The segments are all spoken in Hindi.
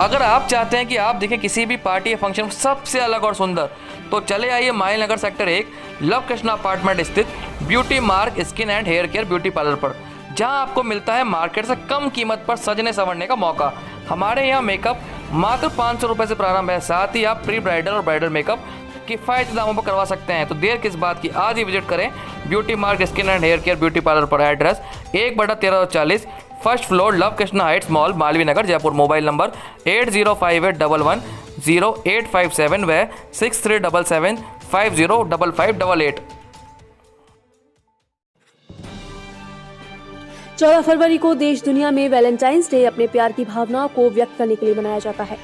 अगर आप चाहते हैं कि आप देखें किसी भी पार्टी या फंक्शन सबसे अलग और सुंदर, तो चले आइए माइल नगर सेक्टर 1 लव कृष्णा अपार्टमेंट स्थित beauty mark skin and hair care beauty parlour पर, जहां आपको मिलता है मार्केट से कम कीमत पर सजने संवरने का मौका। हमारे यहाँ मेकअप मात्र 500 रुपये से प्रारंभ है। साथ ही आप प्री ब्राइडल और ब्राइडल मेकअप किफ़ायती दामों पर करवा सकते हैं। तो देर किस बात की, आज ही विजिट करें Beauty mark skin and hair care beauty parlour पर। Address 1/1340 first floor Love Krishna Heights Mall, Malviya Nagar, Jaipur. Mobile number 8058110857 व 6377505588। 14 फरवरी को देश दुनिया में वैलेंटाइंस डे अपने प्यार की भावनाओं को व्यक्त करने के लिए मनाया जाता है।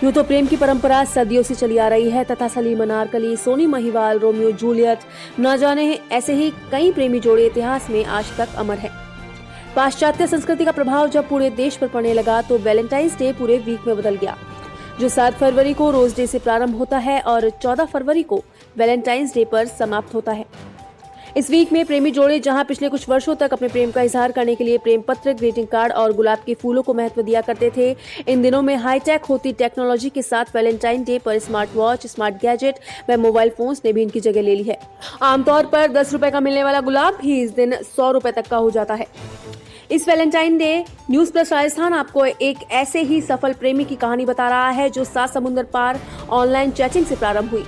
यूं तो प्रेम की परंपरा सदियों से चली आ रही है तथा सलीम अनारकली, सोनी महिवाल, रोमियो जूलियट, न जाने ऐसे ही कई प्रेमी जोड़े इतिहास में आज तक अमर है। पाश्चात्य संस्कृति का प्रभाव जब पूरे देश पर पड़ने लगा तो वैलेंटाइंस डे पूरे वीक में बदल गया, जो 7 फरवरी को रोज डे से प्रारंभ होता है और 14 फरवरी को वैलेंटाइंस डे पर समाप्त होता है। इस वीक में प्रेमी जोड़े जहां पिछले कुछ वर्षों तक अपने प्रेम का इजहार करने के लिए प्रेम पत्र, ग्रीटिंग कार्ड और गुलाब के फूलों को महत्व दिया करते थे, इन दिनों में हाईटेक होती टेक्नोलॉजी के साथ वैलेंटाइन डे पर स्मार्ट वॉच, स्मार्ट गैजेट व मोबाइल फोन्स ने भी इनकी जगह ले ली है। आमतौर पर 10 रुपए का मिलने वाला गुलाब भी इस दिन 100 रुपए तक का हो जाता है। इस Valentine day news plus Rajasthan आपको एक ऐसे ही सफल प्रेमी की कहानी बता रहा है जो 7 समुद्र पार ऑनलाइन चैटिंग से प्रारंभ हुई।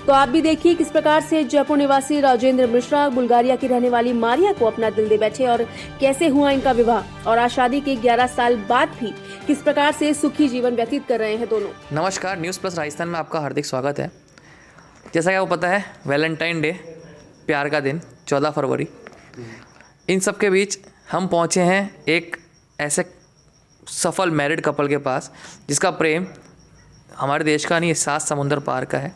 तो आप भी देखिए किस प्रकार से जयपुर निवासी राजेंद्र मिश्रा बुल्गारिया की रहने वाली मारिया को अपना दिल दे बैठे और कैसे हुआ इनका विवाह, और आज शादी के 11 साल बाद भी किस प्रकार से सुखी जीवन व्यतीत कर रहे हैं दोनों। नमस्कार, न्यूज़ प्लस राजस्थान में आपका हार्दिक स्वागत है। जैसा कि आपको पता है, वैलेंटाइन डे, प्यार का दिन, 14 फरवरी, इन सब के बीच हम पहुँचे हैं एक ऐसे सफल मैरिड कपल के पास जिसका प्रेम हमारे देश का नहीं, 7 समुंदर पार का है।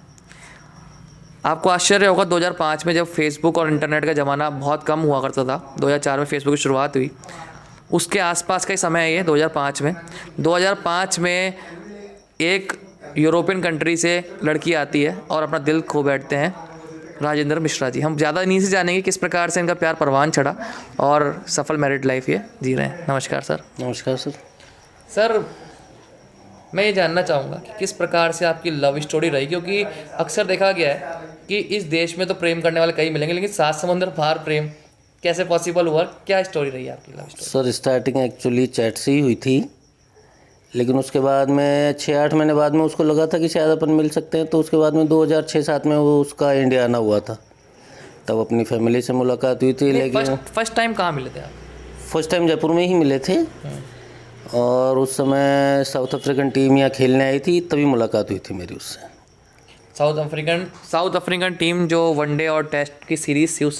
आपको आश्चर्य होगा, 2005 में जब फेसबुक और इंटरनेट का ज़माना बहुत कम हुआ करता था, 2004 में फेसबुक की शुरुआत हुई, उसके आसपास का ही समय है ये 2005 में। 2005 में एक यूरोपियन कंट्री से लड़की आती है और अपना दिल खो बैठते हैं राजेंद्र मिश्रा जी। हम ज़्यादा नहीं से जानेंगे किस प्रकार से इनका प्यार परवान चढ़ा और सफल मैरिड लाइफ ये जी रहे हैं। नमस्कार सर। नमस्कार सर। सर, मैं ये जानना चाहूँगा कि किस प्रकार से आपकी लव स्टोरी रही, क्योंकि अक्सर देखा गया है कि इस देश में तो प्रेम करने वाले कई मिलेंगे, लेकिन 7 समुंदर पार प्रेम कैसे पॉसिबल हुआ? क्या स्टोरी रही आपकी love story? Sir, starting actually chat से ही हुई थी, लेकिन उसके बाद में 6-8 महीने बाद में उसको लगा था कि शायद अपन मिल सकते हैं, तो उसके बाद में 2006-7 में वो उसका इंडिया आना हुआ था, तब अपनी फैमिली से मुलाकात हुई थी। लेकिन फर्स्ट टाइम कहाँ मिले थे आप? फर्स्ट टाइम जयपुर में ही मिले थे, और उस समय साउथ अफ्रीकन टीम यहाँ खेलने आई थी, तभी मुलाकात हुई थी मेरी उससे। साउथ अफ्रीकन टीम जो वनडे और टेस्ट की सीरीज़ थी उस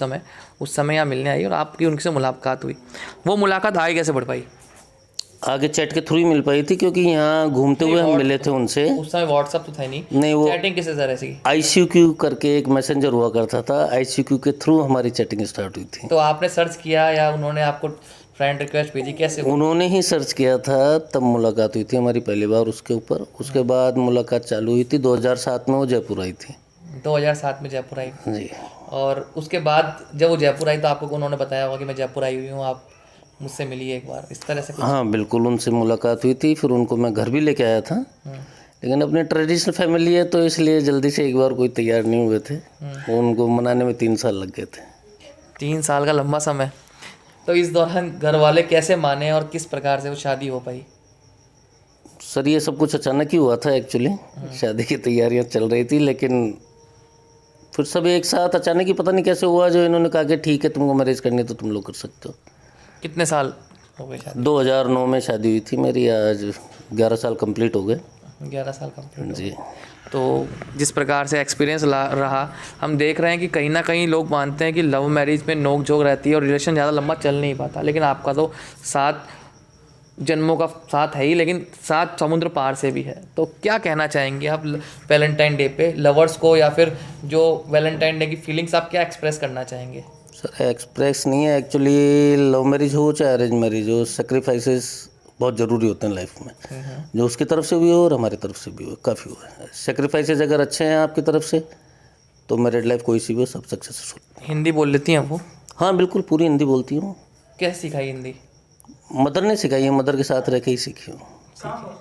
समय यहाँ मिलने आई और आपकी उनसे मुलाकात हुई। वो मुलाकात आगे कैसे बढ़ पाई? आगे चैट के थ्रू ही मिल पाई थी, क्योंकि यहाँ घूमते हुए हम मिले थे उनसे। उस समय व्हाट्सअप तो था नहीं, वो चैटिंग किस तरह से? ICQ करके एक मैसेंजर हुआ करता था, ICQ के थ्रू हमारी चैटिंग स्टार्ट हुई थी। तो आपने सर्च किया या उन्होंने आपको फ्रेंड रिक्वेस्ट भेजी, कैसे? उन्होंने ही सर्च किया था, तब मुलाकात हुई थी हमारी पहली बार उसके ऊपर। उसके बाद मुलाकात चालू हुई थी 2007 में, वो जयपुर आई थी। 2007 में जयपुर आई जी। और उसके बाद जब वो जयपुर आई तो आपको उन्होंने बताया होगा कि मैं जयपुर आई हुई हूँ, आप मुझसे मिलिए एक बार, इस तरह से कुछ? हाँ बिल्कुल, उनसे मुलाकात हुई थी। फिर उनको मैं घर भी लेके आया था, लेकिन अपने ट्रेडिशनल फैमिली है तो इसलिए जल्दी से एक बार कोई तैयार नहीं हुए थे। उनको मनाने में 3 साल लग गए थे। 3 साल का लंबा समय। तो इस दौरान घर वाले कैसे माने और किस प्रकार से वो शादी हो पाई? सर, ये सब कुछ अचानक ही हुआ था एक्चुअली। शादी की तैयारियां चल रही थी, लेकिन फिर सब एक साथ अचानक ही पता नहीं कैसे हुआ, जो इन्होंने कहा कि ठीक है, तुमको मैरिज करनी है तो तुम लोग कर सकते हो। कितने साल हो गए शादी? 2009 में शादी हुई थी मेरी, आज 11 साल कंप्लीट हो गए। 11 साल कंप्लीट जी। तो जिस प्रकार से एक्सपीरियंस रहा, हम देख रहे हैं कि कहीं ना कहीं लोग मानते हैं कि लव मैरिज में नोक झोंक रहती है और रिलेशन ज़्यादा लंबा चल नहीं पाता, लेकिन आपका तो 7 जन्मों का साथ है ही, लेकिन 7 समुद्र पार से भी है। तो क्या कहना चाहेंगे आप वैलेंटाइन डे पे लवर्स को, या फिर जो वैलेंटाइन डे की फीलिंग्स आप क्या एक्सप्रेस करना चाहेंगे? सर, एक्सप्रेस नहीं है एक्चुअली, लव मैरिज हो चाहे अरेंज मैरिज हो, सेक्रीफाइसेस बहुत ज़रूरी होते हैं लाइफ में, जो उसकी तरफ से भी हो और हमारी तरफ से भी हो, काफ़ी हुआ है। सेक्रीफाइसेस अगर अच्छे हैं आपकी तरफ से तो मैरिड लाइफ कोई सी भी हो, सब सक्सेसफुल। हिंदी बोल लेती हैं वो? हाँ बिल्कुल, पूरी हिंदी बोलती हूँ। कैसे सिखाई हिंदी? मदर ने सिखाई है, मदर के साथ रह के ही सीखी हूँ। हाँ।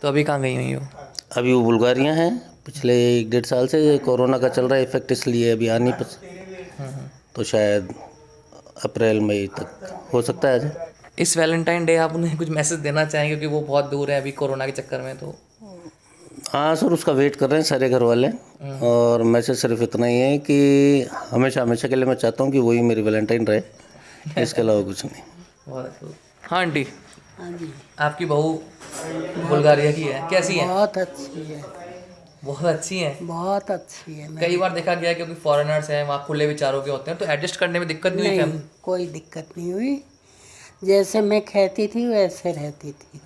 तो अभी कहाँ गई हुई हो? अभी वो बुल्गारिया हैं, पिछले 1-1.5 साल से कोरोना का चल रहा है इफेक्ट, इसलिए अभी आ नहीं तो शायद अप्रैल मई तक हो सकता है। इस वैलेंटाइन डे आप उन्हें कुछ मैसेज देना चाहेंगे, क्योंकि वो बहुत दूर है अभी कोरोना के चक्कर में? तो हाँ सर, उसका वेट कर रहे हैं सारे घर वाले, और मैसेज सिर्फ इतना ही है कि हमेशा हमेशा के लिए मैं चाहता हूँ कि वही मेरी वैलेंटाइन रहे, इसके अलावा कुछ नहीं। बहुत अच्छा। हाँ आंटी, हाँ जी, आपकी बहू बुल्गारिया की है, कैसी है? बहुत अच्छी है, बहुत अच्छी है। बहुत अच्छी है। कई बार देखा गया है क्योंकि फॉरेनर्स हैं, वहाँ खुले विचारों के होते हैं, तो एडजस्ट करने में दिक्कत नहीं हुई? नहीं, कोई दिक्कत नहीं हुई, जैसे मैं कहती थी वैसे रहती थी।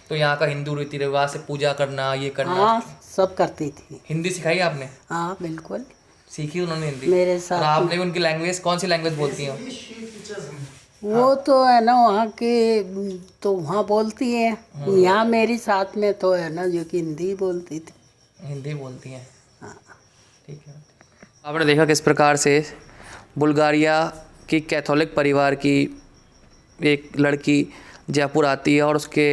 तो यहाँ का हिंदू रीति रिवाज से पूजा करना, ये करना, हाँ, सब करती थी। हिंदी सिखाई आपने? हाँ बिल्कुल, सीखी उन्होंने हिंदी मेरे और साथ। आपने भी उनकी लैंग्वेज, कौन सी लैंग्वेज बोलती हैं? वो तो है ना वहाँ के, तो वहाँ बोलती है, यहाँ मेरी साथ में तो है ना जो कि हिंदी बोलती थी। हिंदी बोलती हैं। हाँ। ठीक है। आपने देखा किस प्रकार से बुल्गारिया की कैथोलिक परिवार की एक लड़की जयपुर आती है और उसके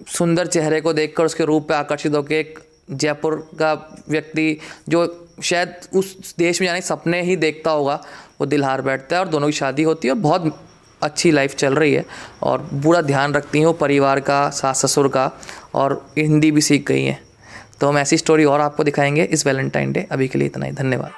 सुंदर चेहरे को देखकर उसके रूप पे आकर्षित होकर एक जयपुर का व्यक्ति जो शायद उस देश में जाने के सपने ही देखता होगा, वो दिल हार बैठता है और दोनों की शादी होती है और बहुत अच्छी लाइफ चल रही है और पूरा ध्यान रखती हैं वो परिवार का, सास ससुर का, और हिंदी भी सीख गई हैं। तो हम ऐसी स्टोरी और आपको दिखाएंगे इस वैलेंटाइन डे। अभी के लिए इतना ही, धन्यवाद।